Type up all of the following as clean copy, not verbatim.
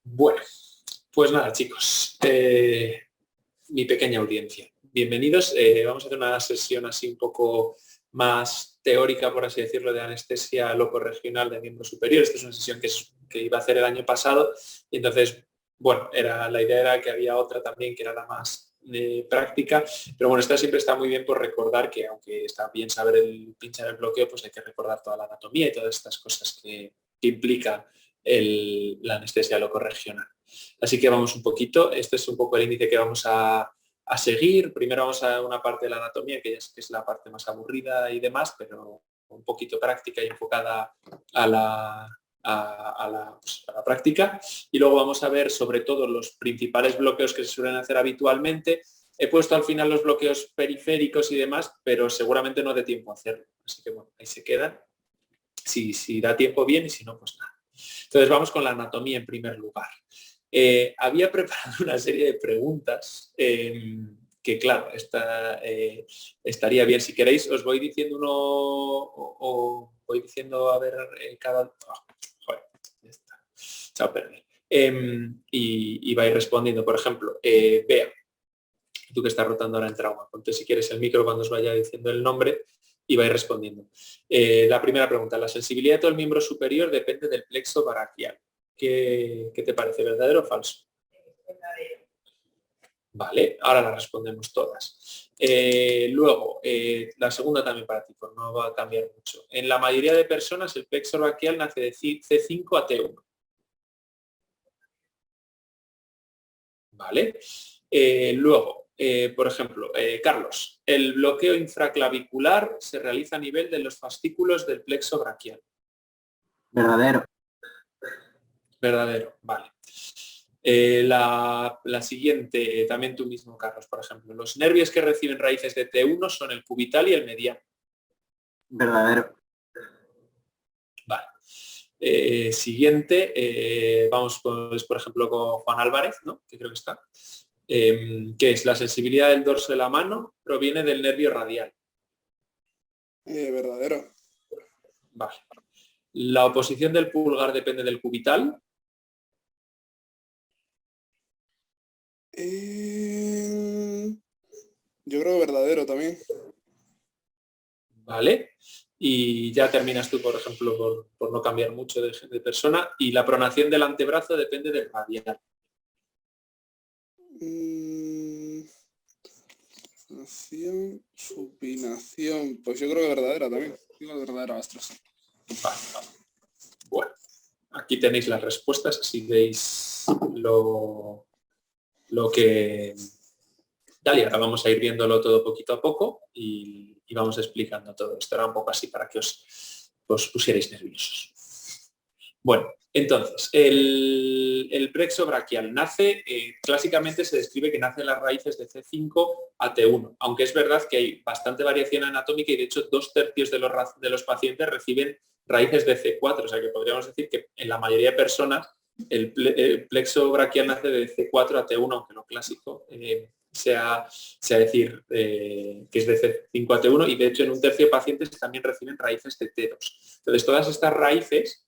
Bueno, pues nada, chicos, mi pequeña audiencia. Bienvenidos. Vamos a hacer una sesión así un poco más teórica, por así decirlo, de anestesia locorregional de miembro superior. Esta es una sesión que iba a hacer el año pasado y entonces, bueno, la idea era que había otra también que era la más práctica, pero bueno, esta siempre está muy bien por recordar que aunque está bien saber pinchar el bloqueo, pues hay que recordar toda la anatomía y todas estas cosas que implica la anestesia locorregional. Así que vamos un poquito, este es un poco el índice que vamos a seguir. Primero vamos a una parte de la anatomía, que es la parte más aburrida y demás, pero un poquito práctica y enfocada a la práctica. Y luego vamos a ver sobre todo los principales bloqueos que se suelen hacer habitualmente. He puesto al final los bloqueos periféricos y demás, pero seguramente no dé tiempo a hacerlo. Así que bueno, ahí se quedan. Si da tiempo bien y si no, pues nada. Entonces vamos con la anatomía en primer lugar. Había preparado una serie de preguntas que claro, estaría bien. Si queréis, os voy diciendo uno o voy diciendo a ver cada... joder, ya está. Chao, perder. Y vais respondiendo. Por ejemplo, Bea, tú que estás rotando ahora en trauma, ponte si quieres el micro cuando os vaya diciendo el nombre y vais respondiendo. La primera pregunta, la sensibilidad de todo el miembro superior depende del plexo braquial. ¿Qué te parece, verdadero o falso? Verdadero. Vale, ahora las respondemos todas. Luego, la segunda también para ti, pues no va a cambiar mucho. En la mayoría de personas el plexo braquial nace de C5 a T1. Vale. Luego, por ejemplo, Carlos, el bloqueo infraclavicular se realiza a nivel de los fascículos del plexo braquial. Verdadero. Verdadero, vale. La siguiente, también tú mismo, Carlos, por ejemplo. Los nervios que reciben raíces de T1 son el cubital y el mediano. Verdadero. Vale. Siguiente, vamos pues, por ejemplo con Juan Álvarez, ¿no? Que creo que está. Que es la sensibilidad del dorso de la mano, proviene del nervio radial. Verdadero. Vale. La oposición del pulgar depende del cubital. Yo creo que verdadero también. Vale. Y ya terminas tú, por ejemplo, por no cambiar mucho de persona. Y la pronación del antebrazo depende del radial. Supinación. Pues yo creo que verdadera también. Digo verdadera las tres. Vale. Bueno, aquí tenéis las respuestas, así veis lo que... Dale, ahora vamos a ir viéndolo todo poquito a poco y vamos explicando todo. Esto era un poco así para que os pusierais nerviosos. Bueno, entonces, el plexo braquial nace, clásicamente se describe que nace en las raíces de C5 a T1, aunque es verdad que hay bastante variación anatómica y de hecho 2/3 de los pacientes reciben raíces de C4, o sea que podríamos decir que en la mayoría de personas el plexo braquial nace de C4 a T1, aunque lo clásico sea decir que es de C5 a T1 y de hecho en 1/3 de pacientes también reciben raíces de T2. Entonces todas estas raíces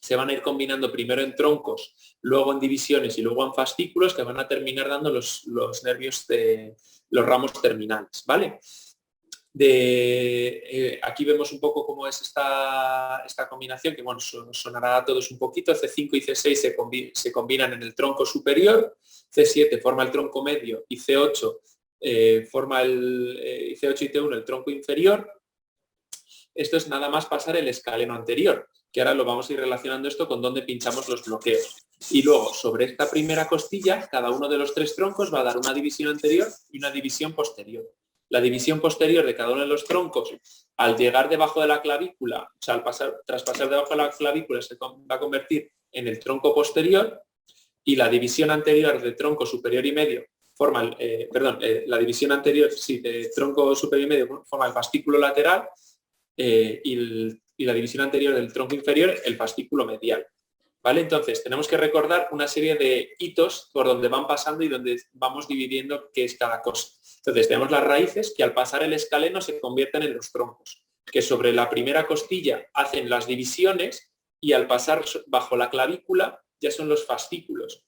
se van a ir combinando primero en troncos, luego en divisiones y luego en fascículos que van a terminar dando los nervios de los ramos terminales, ¿vale? Aquí vemos un poco cómo es esta combinación, que bueno, sonará a todos un poquito. C5 y C6 se combinan en el tronco superior, C7 forma el tronco medio y C8 forma C8 y T1 el tronco inferior. Esto es nada más pasar el escaleno anterior, que ahora lo vamos a ir relacionando esto con dónde pinchamos los bloqueos. Y luego, sobre esta primera costilla, cada uno de los tres troncos va a dar una división anterior y una división posterior. La división posterior de cada uno de los troncos, al llegar debajo de la clavícula, o sea, tras pasar debajo de la clavícula, se va a convertir en el tronco posterior, y la división anterior de tronco superior y medio forma la división anterior de tronco superior y medio forma el fascículo lateral, y la división anterior del tronco inferior, el fascículo medial. ¿Vale? Entonces, tenemos que recordar una serie de hitos por donde van pasando y donde vamos dividiendo qué es cada cosa. Entonces, tenemos las raíces que al pasar el escaleno se convierten en los troncos, que sobre la primera costilla hacen las divisiones y al pasar bajo la clavícula ya son los fascículos.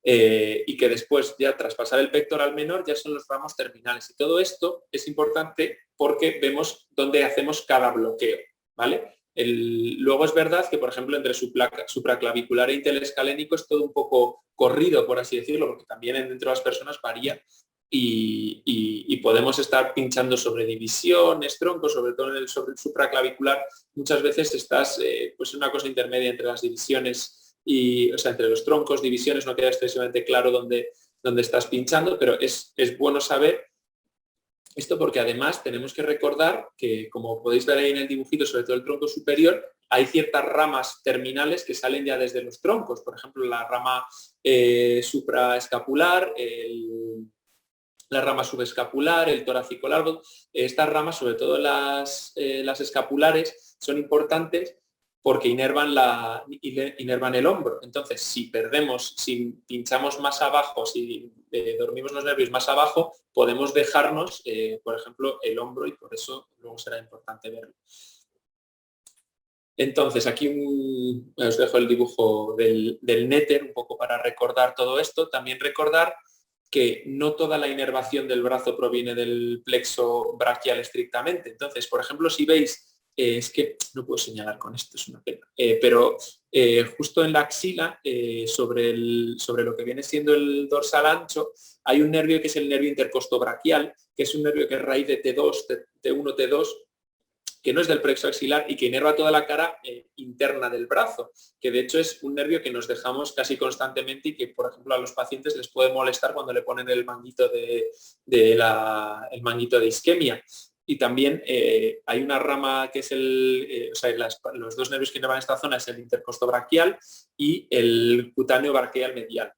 Y que después, ya tras pasar el pectoral menor, ya son los ramos terminales. Y todo esto es importante porque vemos dónde hacemos cada bloqueo, ¿vale? Luego es verdad que, por ejemplo, entre supraclavicular e interescalénico es todo un poco corrido, por así decirlo, porque también dentro de las personas varía y podemos estar pinchando sobre divisiones, troncos, sobre todo sobre el supraclavicular. Muchas veces estás pues en una cosa intermedia entre las divisiones o sea, entre los troncos, divisiones, no queda excesivamente claro dónde estás pinchando, pero es bueno saber esto porque además tenemos que recordar que, como podéis ver ahí en el dibujito, sobre todo el tronco superior, hay ciertas ramas terminales que salen ya desde los troncos. Por ejemplo, la rama supraescapular, la rama subescapular, el torácico largo. Estas ramas, sobre todo las escapulares, son importantes porque inervan el hombro. Entonces, si pinchamos más abajo, si dormimos los nervios más abajo, podemos dejarnos, por ejemplo, el hombro y por eso luego será importante verlo. Entonces, aquí os dejo el dibujo del néter, un poco para recordar todo esto. También recordar que no toda la inervación del brazo proviene del plexo braquial estrictamente. Entonces, por ejemplo, si veis, es que no puedo señalar con esto, es una pena, pero justo en la axila, sobre lo que viene siendo el dorsal ancho, hay un nervio que es el nervio intercostobraquial, que es un nervio que es raíz de T2, T1, T2, que no es del plexo axilar y que inerva toda la cara interna del brazo, que de hecho es un nervio que nos dejamos casi constantemente y que, por ejemplo, a los pacientes les puede molestar cuando le ponen el manguito el manguito de isquemia. Y también hay una rama que es los dos nervios que inervan esta zona es el intercostobraquial y el cutáneo braquial medial.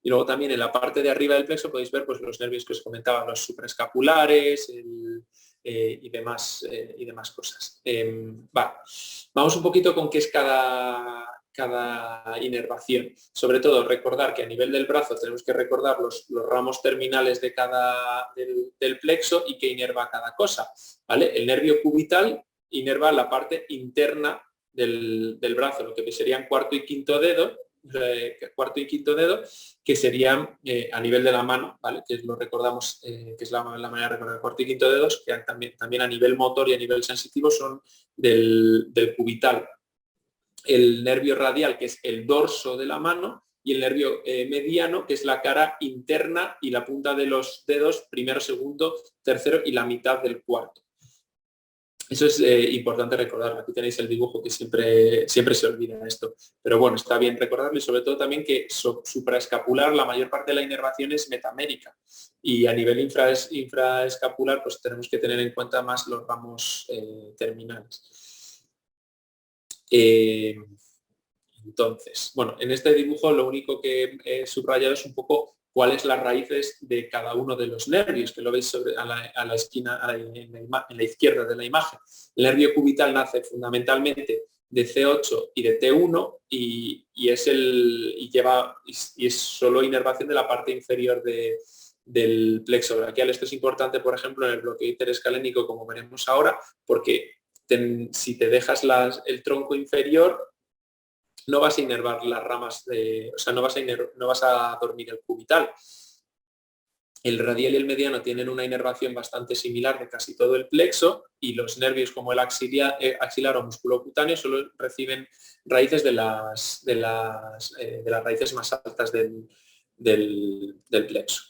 Y luego también en la parte de arriba del plexo podéis ver pues, los nervios que os comentaba, los supraescapulares y demás cosas. Vamos un poquito con qué es cada inervación. Sobre todo recordar que a nivel del brazo tenemos que recordar los ramos terminales del plexo y que inerva cada cosa. ¿Vale? El nervio cubital inerva la parte interna del brazo, lo que serían cuarto y quinto dedo, que serían a nivel de la mano, ¿vale? Que lo recordamos, que es la manera de recordar cuarto y quinto dedos, que también a nivel motor y a nivel sensitivo son del cubital. El nervio radial, que es el dorso de la mano, y el nervio mediano, que es la cara interna y la punta de los dedos, primero, segundo, tercero y la mitad del cuarto. Eso es importante recordarlo. Aquí tenéis el dibujo que siempre se olvida esto. Pero bueno, está bien recordarlo y sobre todo también que supraescapular, la mayor parte de la inervación es metamérica. Y a nivel infraescapular, pues tenemos que tener en cuenta más los ramos terminales. Entonces, bueno, en este dibujo lo único que he subrayado es un poco cuáles las raíces de cada uno de los nervios, que lo veis a la esquina, en la izquierda de la imagen. El nervio cubital nace fundamentalmente de C8 y de T1 y es solo inervación de la parte inferior del plexo braquial. Esto es importante, por ejemplo, en el bloqueo interescalénico, como veremos ahora, porque si te dejas el tronco inferior, no vas a inervar las ramas, no vas a dormir el cubital. El radial y el mediano tienen una inervación bastante similar de casi todo el plexo y los nervios como el axilar o musculocutáneo solo reciben raíces de las raíces más altas del plexo.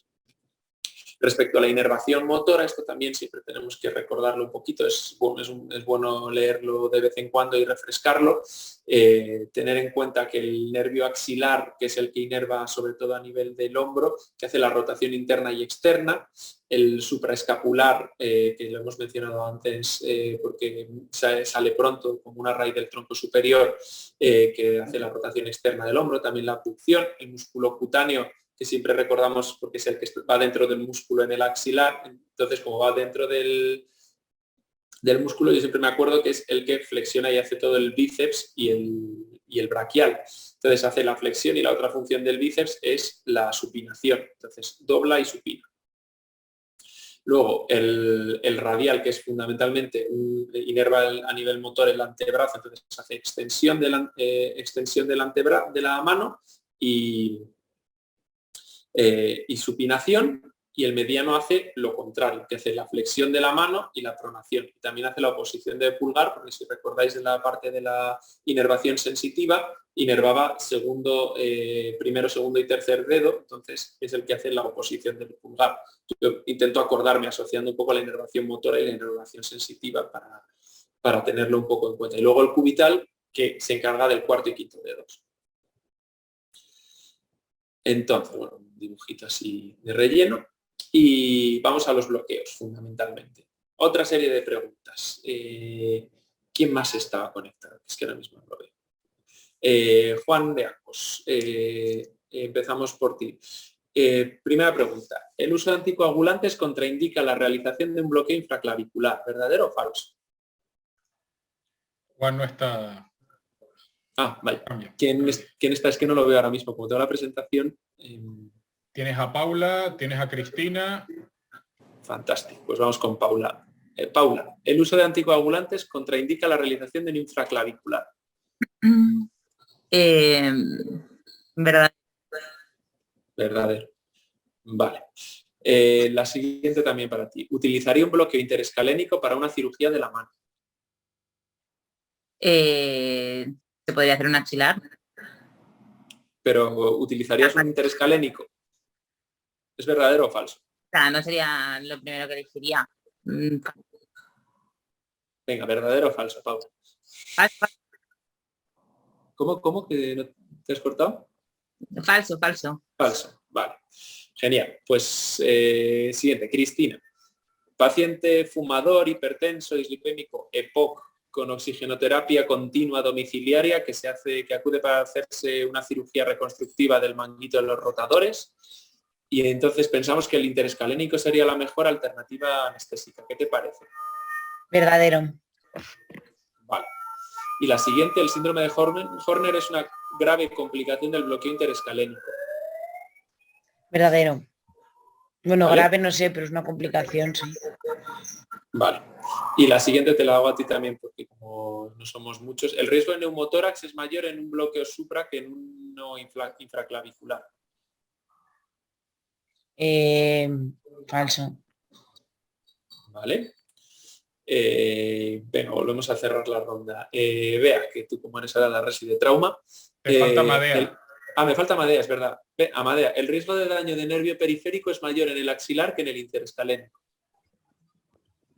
Respecto a la inervación motora, esto también siempre tenemos que recordarlo un poquito, es bueno leerlo de vez en cuando y refrescarlo, tener en cuenta que el nervio axilar, que es el que inerva sobre todo a nivel del hombro, que hace la rotación interna y externa, el supraescapular, que lo hemos mencionado antes porque sale pronto como una raíz del tronco superior, que hace la rotación externa del hombro, también la abducción, el músculo cutáneo, que siempre recordamos porque es el que va dentro del músculo en el axilar, entonces como va dentro del músculo, yo siempre me acuerdo que es el que flexiona y hace todo el bíceps y el braquial. Entonces hace la flexión y la otra función del bíceps es la supinación, entonces dobla y supina. Luego el radial, que es fundamentalmente inerva a nivel motor el antebrazo, entonces hace extensión del de la mano y supinación, y el mediano hace lo contrario, que hace la flexión de la mano y la pronación. Y también hace la oposición de pulgar, porque si recordáis en la parte de la inervación sensitiva, inervaba primero, segundo y tercer dedo, entonces es el que hace la oposición del pulgar. Yo intento acordarme asociando un poco la inervación motora y la inervación sensitiva para tenerlo un poco en cuenta. Y luego el cubital, que se encarga del cuarto y quinto dedos. Entonces, bueno, un dibujito así de relleno. Y vamos a los bloqueos, fundamentalmente. Otra serie de preguntas. ¿Quién más estaba conectado? Es que ahora mismo no lo veo. Juan de Arcos. Empezamos por ti. Primera pregunta. ¿El uso de anticoagulantes contraindica la realización de un bloqueo infraclavicular? ¿Verdadero o falso? Juan no está... Vale. ¿Quién está? Es que no lo veo ahora mismo. Como tengo la presentación... Tienes a Paula, tienes a Cristina. Fantástico. Pues vamos con Paula. Paula, ¿el uso de anticoagulantes contraindica la realización de un infraclavicular? Verdad. Verdadero. Vale. La siguiente también para ti. ¿Utilizaría un bloqueo interescalénico para una cirugía de la mano? ¿Se podría hacer un axilar? Pero ¿utilizarías un interescalénico? ¿Es verdadero o falso? O sea, no sería lo primero que elegiría. Venga, ¿verdadero o falso, Paula? Falso, ¿Cómo? ¿Que no te has cortado? falso. Falso, vale. Genial. Pues siguiente, Cristina. Paciente fumador, hipertenso, dislipémico, EPOC, con oxigenoterapia continua domiciliaria que acude para hacerse una cirugía reconstructiva del manguito de los rotadores. Y entonces pensamos que el interescalénico sería la mejor alternativa anestésica. ¿Qué te parece? Verdadero. Vale. Y la siguiente, el síndrome de Horner es una grave complicación del bloqueo interescalénico. Verdadero. Bueno, ¿Vale? grave no sé, pero es una complicación, sí. Vale. Y la siguiente te la hago a ti también, porque como no somos muchos, el riesgo de neumotórax es mayor en un bloqueo supra que en un no infraclavicular. Falso. Vale. Venga, volvemos a cerrar la ronda. Bea, que tú como eres ahora la resi de trauma. Te falta Amadea. Me falta Amadea, es verdad. Amadea, el riesgo de daño de nervio periférico es mayor en el axilar que en el interescalénico.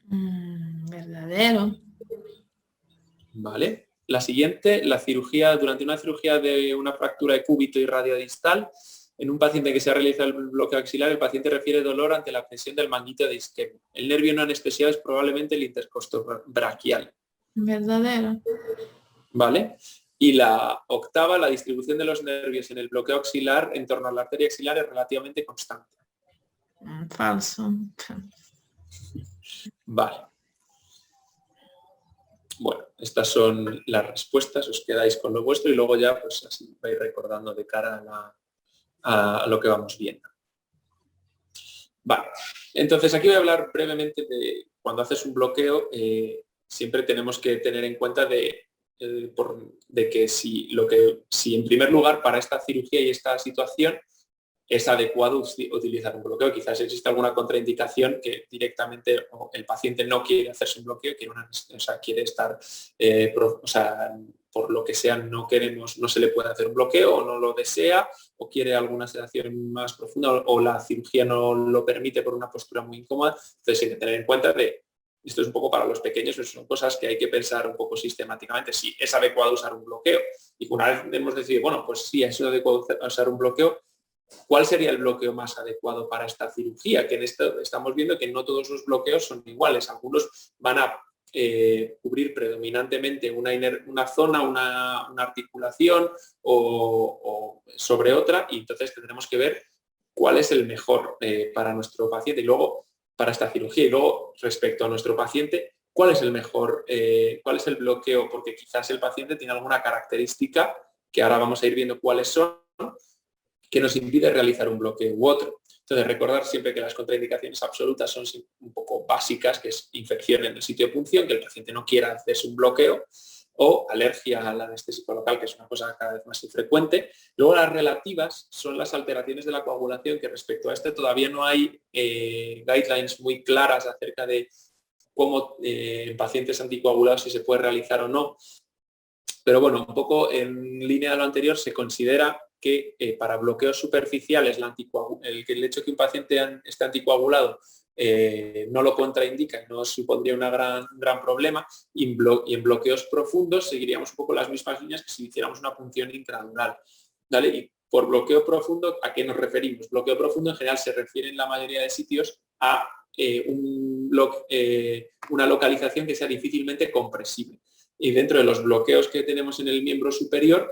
Verdadero. Vale. La siguiente, durante una cirugía de una fractura de cúbito y radiodistal, en un paciente que se ha realizado el bloqueo axilar, el paciente refiere dolor ante la presión del manguito de isquemio. El nervio no anestesiado es probablemente el intercostobraquial. Verdadero. ¿Vale? Y la octava, la distribución de los nervios en el bloqueo axilar en torno a la arteria axilar es relativamente constante. Falso. Vale. Bueno, estas son las respuestas, os quedáis con lo vuestro y luego ya pues así vais recordando de cara a lo que vamos viendo. Vale, entonces aquí voy a hablar brevemente de cuando haces un bloqueo, siempre tenemos que tener en cuenta de que si en primer lugar para esta cirugía y esta situación es adecuado utilizar un bloqueo. Quizás existe alguna contraindicación que directamente el paciente no quiere hacerse un bloqueo, quiere estar, por lo que sea no se le puede hacer un bloqueo o no lo desea o quiere alguna sedación más profunda o la cirugía no lo permite por una postura muy incómoda. Entonces hay que tener en cuenta esto es un poco para los pequeños, pero son cosas que hay que pensar un poco sistemáticamente. Si es adecuado usar un bloqueo y una vez hemos decidido, bueno, pues sí, es adecuado usar un bloqueo, ¿cuál sería el bloqueo más adecuado para esta cirugía? Que en esto estamos viendo que no todos los bloqueos son iguales. Algunos van a cubrir predominantemente una zona, una articulación o sobre otra, y entonces tendremos que ver cuál es el mejor para nuestro paciente y luego para esta cirugía. Y luego, respecto a nuestro paciente, ¿cuál es el mejor, cuál es el bloqueo? Porque quizás el paciente tiene alguna característica que ahora vamos a ir viendo cuáles son, que nos impide realizar un bloqueo u otro. Entonces, recordar siempre que las contraindicaciones absolutas son un poco básicas, que es infección en el sitio de punción, que el paciente no quiera hacerse un bloqueo, o alergia al anestésico local, que es una cosa cada vez más infrecuente. Luego las relativas son las alteraciones de la coagulación, que respecto a este todavía no hay guidelines muy claras acerca de cómo en pacientes anticoagulados si se puede realizar o no. Pero bueno, un poco en línea de lo anterior se considera que para bloqueos superficiales el hecho de que un paciente esté anticoagulado no lo contraindica, no supondría un gran problema, y en bloqueos profundos seguiríamos un poco las mismas líneas que si hiciéramos una punción intradural, ¿vale? Y por bloqueo profundo, ¿a qué nos referimos? Bloqueo profundo en general se refiere en la mayoría de sitios a una localización que sea difícilmente compresible. Y dentro de los bloqueos que tenemos en el miembro superior,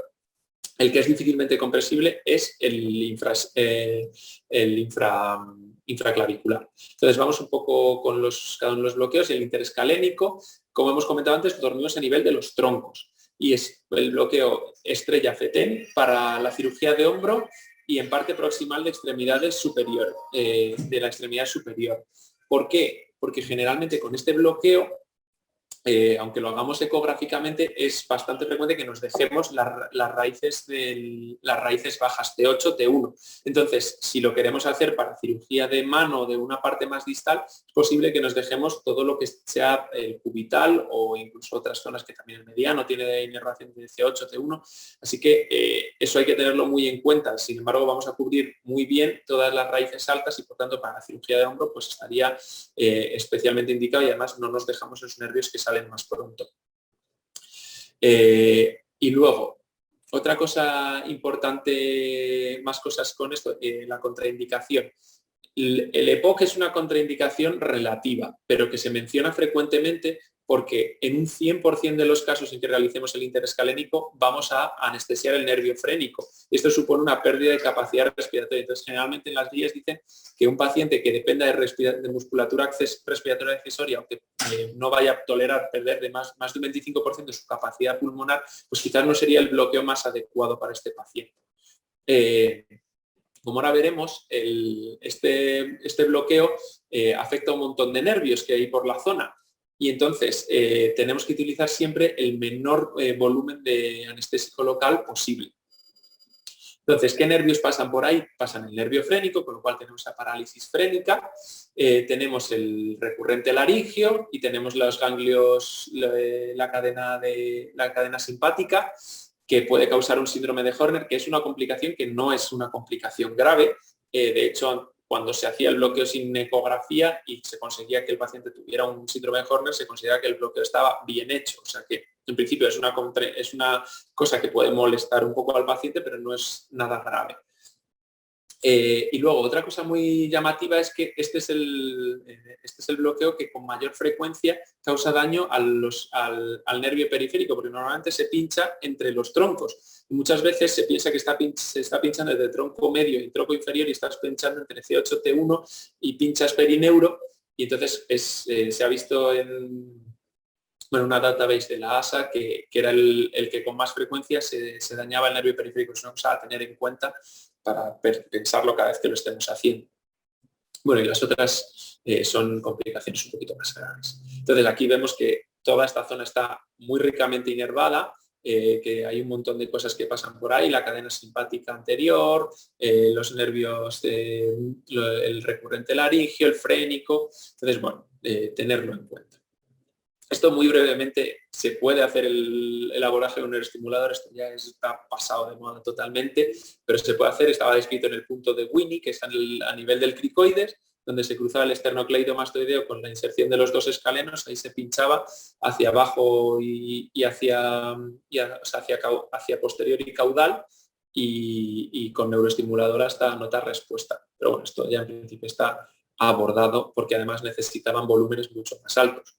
el que es difícilmente compresible es el infraclavicular. Entonces vamos un poco con cada uno de los bloqueos. El interescalénico, como hemos comentado antes, dormimos a nivel de los troncos. Y es el bloqueo estrella-fetén para la cirugía de hombro y en parte proximal de extremidades superior, de la extremidad superior. ¿Por qué? Porque generalmente con este bloqueo, aunque lo hagamos ecográficamente, es bastante frecuente que nos dejemos las raíces bajas T8, T1. Entonces, si lo queremos hacer para cirugía de mano de una parte más distal, es posible que nos dejemos todo lo que sea el cubital o incluso otras zonas que también el mediano tiene inervación de T8, T1. Así que eso hay que tenerlo muy en cuenta. Sin embargo, vamos a cubrir muy bien todas las raíces altas y por tanto para la cirugía de hombro pues estaría especialmente indicado y además no nos dejamos los nervios que salen más pronto. Y luego, otra cosa importante, más cosas con esto, la contraindicación. El EPOC es una contraindicación relativa, pero que se menciona frecuentemente porque en un 100% de los casos en que realicemos el interescalénico vamos a anestesiar el nervio frénico. Esto supone una pérdida de capacidad respiratoria. Entonces, generalmente en las guías dicen que un paciente que dependa de musculatura respiratoria accesoria o que no vaya a tolerar perder de más de un 25% de su capacidad pulmonar, pues quizás no sería el bloqueo más adecuado para este paciente. Como ahora veremos, este bloqueo afecta a un montón de nervios que hay por la zona y entonces tenemos que utilizar siempre el menor volumen de anestésico local posible. Entonces, ¿qué nervios pasan por ahí? Pasan el nervio frénico, con lo cual tenemos la parálisis frénica, tenemos el recurrente laringio y tenemos los ganglios, la cadena simpática, que puede causar un síndrome de Horner, que es una complicación que no es una complicación grave. De hecho, cuando se hacía el bloqueo sin ecografía y se conseguía que el paciente tuviera un síndrome de Horner, se considera que el bloqueo estaba bien hecho. O sea que, en principio, es una cosa que puede molestar un poco al paciente, pero no es nada grave. Y luego, otra cosa muy llamativa es que este es el bloqueo que con mayor frecuencia causa daño al nervio periférico, porque normalmente se pincha entre los troncos. Y muchas veces se piensa que se está pinchando entre tronco medio y tronco inferior y estás pinchando entre C8, T1 y pinchas perineuro. Y entonces se ha visto en una database de la ASA que era el que con más frecuencia se dañaba el nervio periférico. Es una cosa a tener en cuenta para pensarlo cada vez que lo estemos haciendo. Bueno, y las otras son complicaciones un poquito más graves. Entonces aquí vemos que toda esta zona está muy ricamente inervada, que hay un montón de cosas que pasan por ahí, la cadena simpática anterior, los nervios, el recurrente laringio, el frénico. Entonces, bueno, tenerlo en cuenta. Esto muy brevemente, se puede hacer el abordaje de un neuroestimulador, esto ya está pasado de moda totalmente, pero se puede hacer, estaba descrito en el punto de Winnie, que está a nivel del cricoides, donde se cruzaba el esternocleidomastoideo con la inserción de los dos escalenos, ahí se pinchaba hacia abajo y hacia posterior y caudal, y con neuroestimulador hasta notar respuesta. Pero bueno, esto ya en principio está abordado porque además necesitaban volúmenes mucho más altos.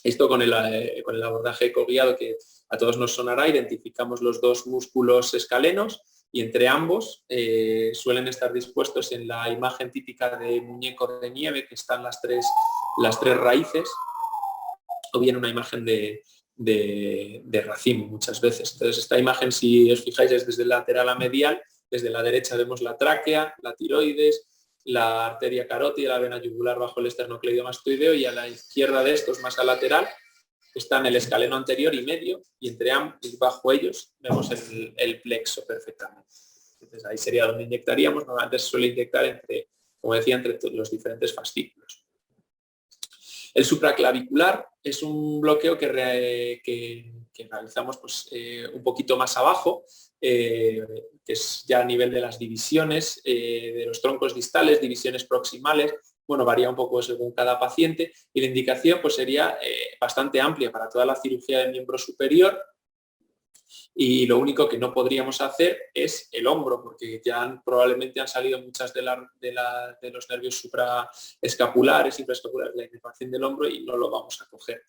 Esto con el abordaje ecoguiado que a todos nos sonará, identificamos los dos músculos escalenos y entre ambos suelen estar dispuestos en la imagen típica de muñeco de nieve, que están las tres raíces, o bien una imagen de racimo muchas veces. Entonces esta imagen, si os fijáis, es desde lateral a medial Desde la derecha vemos la tráquea, la tiroides, la arteria carótida, la vena yugular bajo el esternocleidomastoideo, y a la izquierda de estos, más al lateral, están el escaleno anterior y medio, y entre ambos y bajo ellos vemos el plexo perfectamente. Entonces ahí sería donde inyectaríamos. Normalmente se suele inyectar entre, como decía, entre los diferentes fascículos. El supraclavicular es un bloqueo que realizamos pues, un poquito más abajo, que es ya a nivel de las divisiones de los troncos distales, divisiones proximales. Bueno, varía un poco según cada paciente, y la indicación pues, sería bastante amplia para toda la cirugía del miembro superior, y lo único que no podríamos hacer es el hombro, porque ya probablemente han salido muchas de los nervios supraescapulares, infraescapulares, la inervación del hombro, y no lo vamos a coger.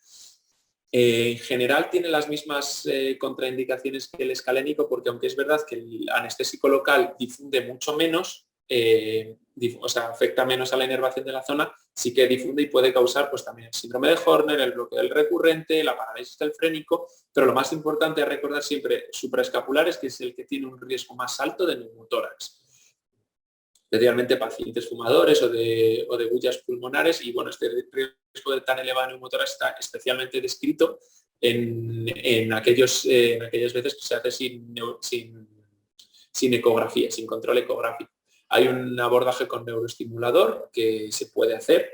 En general tiene las mismas contraindicaciones que el escalénico, porque aunque es verdad que el anestésico local difunde mucho menos, o sea, afecta menos a la inervación de la zona, sí que difunde y puede causar pues también el síndrome de Horner, el bloqueo del recurrente, la parálisis del frénico, pero lo más importante es recordar siempre supraescapulares, que es el que tiene un riesgo más alto de neumotórax. Especialmente pacientes fumadores o de bullas pulmonares, y bueno, este riesgo de tan elevado de neumotórax está especialmente descrito en aquellas veces que se hace sin ecografía, sin control ecográfico. Hay un abordaje con neuroestimulador que se puede hacer,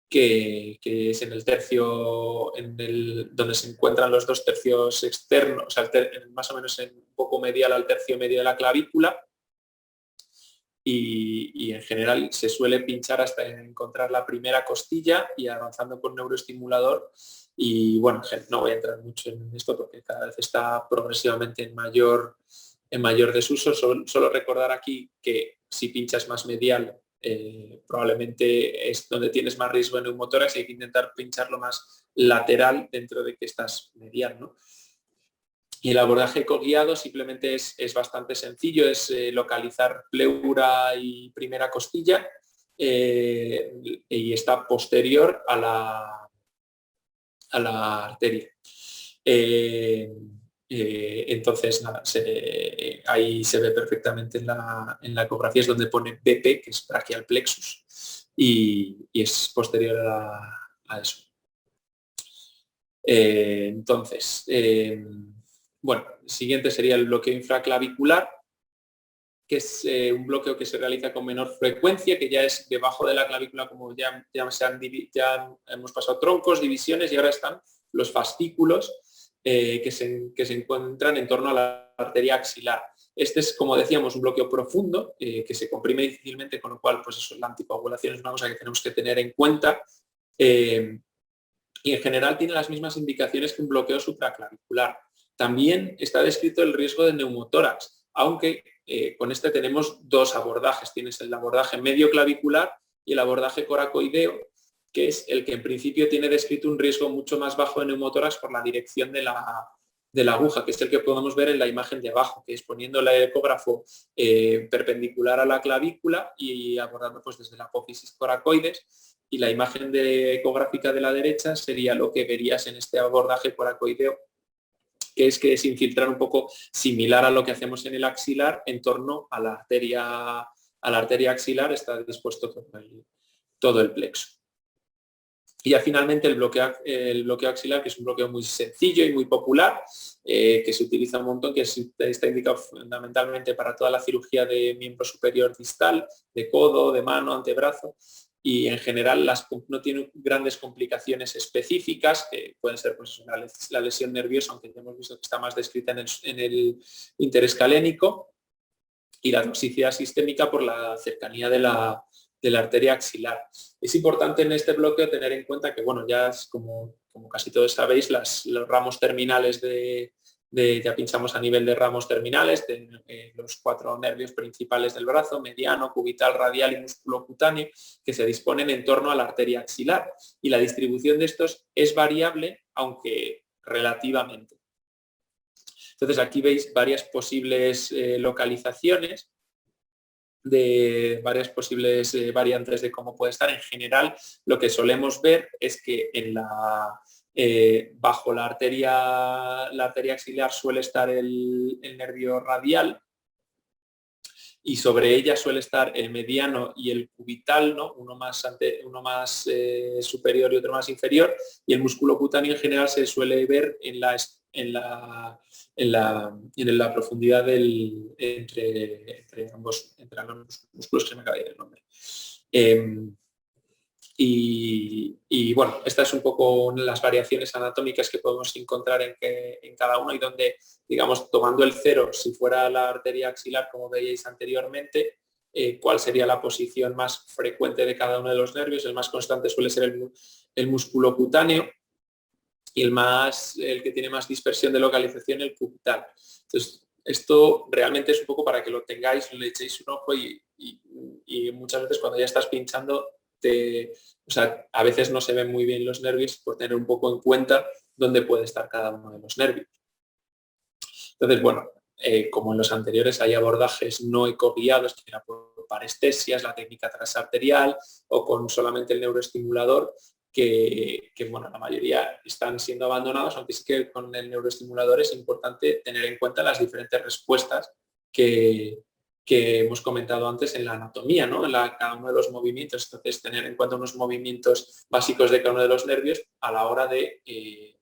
que es en el tercio, donde se encuentran los dos tercios externos, o sea, más o menos un poco medial al tercio medio de la clavícula, y en general se suele pinchar hasta encontrar la primera costilla, y avanzando con neuroestimulador. Y bueno, no voy a entrar mucho en esto porque cada vez está progresivamente en mayor desuso. Solo recordar aquí que si pinchas más medial, probablemente es donde tienes más riesgo de neumotórax, y hay que intentar pincharlo más lateral dentro de que estás medial, ¿no? Y el abordaje coguiado simplemente es bastante sencillo, es localizar pleura y primera costilla, y está posterior a la arteria. Entonces, nada, ahí se ve perfectamente en la ecografía, es donde pone BP, que es brachial plexus, y es posterior a eso. Entonces, bueno, el siguiente sería el bloqueo infraclavicular, que es un bloqueo que se realiza con menor frecuencia, que ya es debajo de la clavícula, como ya hemos pasado troncos, divisiones, y ahora están los fascículos que se encuentran en torno a la arteria axilar. Este es, como decíamos, un bloqueo profundo que se comprime difícilmente, con lo cual pues eso, la anticoagulación es una cosa que tenemos que tener en cuenta. Y en general tiene las mismas indicaciones que un bloqueo supraclavicular. También está descrito el riesgo de neumotórax, aunque con este tenemos dos abordajes. Tienes el abordaje medio clavicular y el abordaje coracoideo, que es el que en principio tiene descrito un riesgo mucho más bajo de neumotórax por la dirección de la aguja, que es el que podemos ver en la imagen de abajo, que es poniendo el ecógrafo perpendicular a la clavícula y abordando pues, desde la apófisis coracoides. Y la imagen ecográfica de la derecha sería lo que verías en este abordaje coracoideo, que es infiltrar un poco similar a lo que hacemos en el axilar en torno a la arteria axilar, está dispuesto todo el plexo. Y ya finalmente el bloqueo axilar, que es un bloqueo muy sencillo y muy popular, que se utiliza un montón, que está indicado fundamentalmente para toda la cirugía de miembro superior distal, de codo, de mano, antebrazo, y en general no tiene grandes complicaciones específicas, que pueden ser pues, la lesión nerviosa, aunque ya hemos visto que está más descrita en el interescalénico, y la toxicidad sistémica por la cercanía de la arteria axilar. Es importante en este bloqueo tener en cuenta que, bueno, ya es como casi todos sabéis, los ramos terminales ya pinchamos a nivel de ramos terminales, de los 4 nervios principales del brazo, mediano, cubital, radial y músculo cutáneo, que se disponen en torno a la arteria axilar. Y la distribución de estos es variable, aunque relativamente. Entonces aquí veis varias posibles localizaciones, de varias posibles variantes de cómo puede estar. En general, lo que solemos ver es que bajo la arteria axilar suele estar el nervio radial, y sobre ella suele estar el mediano y el cubital, ¿no? Uno más superior y otro más inferior, y el músculo cutáneo en general se suele ver en la profundidad entre ambos músculos, que se me acaba de ir el nombre. Y bueno, estas es un poco las variaciones anatómicas que podemos encontrar en cada uno, y donde, digamos, tomando el 0, si fuera la arteria axilar, como veíais anteriormente, cuál sería la posición más frecuente de cada uno de los nervios. El más constante suele ser el músculo cutáneo, y el que tiene más dispersión de localización, el cubital. Entonces, esto realmente es un poco para que lo tengáis, le echéis un ojo, y muchas veces cuando ya estás pinchando, a veces no se ven muy bien los nervios, por tener un poco en cuenta dónde puede estar cada uno de los nervios. Entonces, bueno, como en los anteriores, hay abordajes no ecoguiados, que era por parestesias, la técnica transarterial, o con solamente el neuroestimulador, que bueno, la mayoría están siendo abandonados, aunque sí que con el neuroestimulador es importante tener en cuenta las diferentes respuestas que hemos comentado antes en la anatomía, ¿no? Cada uno de los movimientos. Entonces, tener en cuenta unos movimientos básicos de cada uno de los nervios a la hora de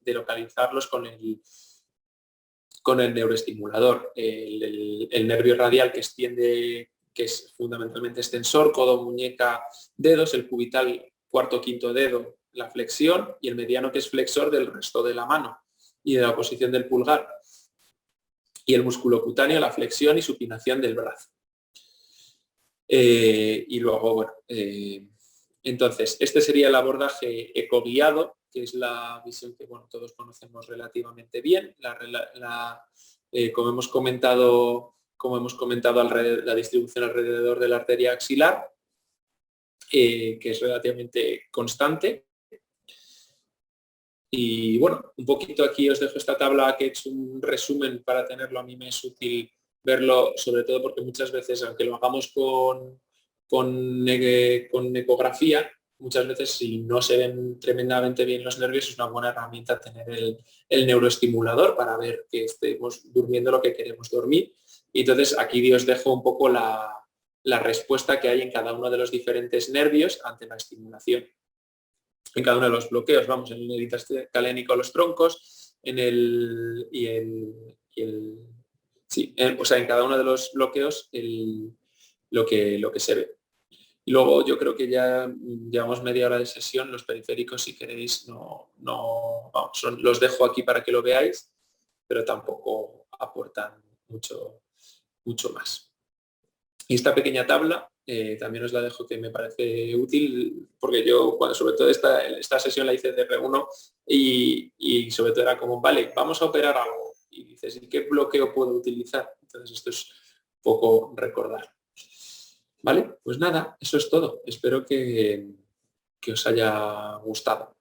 localizarlos con el neuroestimulador. El nervio radial que extiende, que es fundamentalmente extensor, codo, muñeca, dedos; el cubital, cuarto, quinto dedo, la flexión; y el mediano, que es flexor del resto de la mano y de la posición del pulgar; y el músculo cutáneo, la flexión y supinación del brazo. Y luego, bueno, entonces, este sería el abordaje ecoguiado, que es la visión que, bueno, todos conocemos relativamente bien. Como hemos comentado, la distribución alrededor de la arteria axilar, que es relativamente constante. Y bueno, un poquito aquí os dejo esta tabla, que he hecho un resumen para tenerlo. A mí me es útil verlo, sobre todo porque muchas veces, aunque lo hagamos con ecografía, muchas veces, si no se ven tremendamente bien los nervios, es una buena herramienta tener el neuroestimulador para ver que estemos durmiendo lo que queremos dormir. Y entonces aquí os dejo un poco la respuesta que hay en cada uno de los diferentes nervios ante la estimulación. En cada uno de los bloqueos, vamos, en el intercalénico, los troncos, en cada uno de los bloqueos lo que se ve. Y luego yo creo que ya llevamos media hora de sesión. Los periféricos, si queréis, los dejo aquí para que lo veáis, pero tampoco aportan mucho más. Y esta pequeña tabla también os la dejo, que me parece útil, porque yo, sobre todo esta sesión la hice de R1, y sobre todo era como, vale, vamos a operar algo, y dices, ¿y qué bloqueo puedo utilizar? Entonces esto es un poco recordar. Vale, pues nada, eso es todo. Espero que os haya gustado.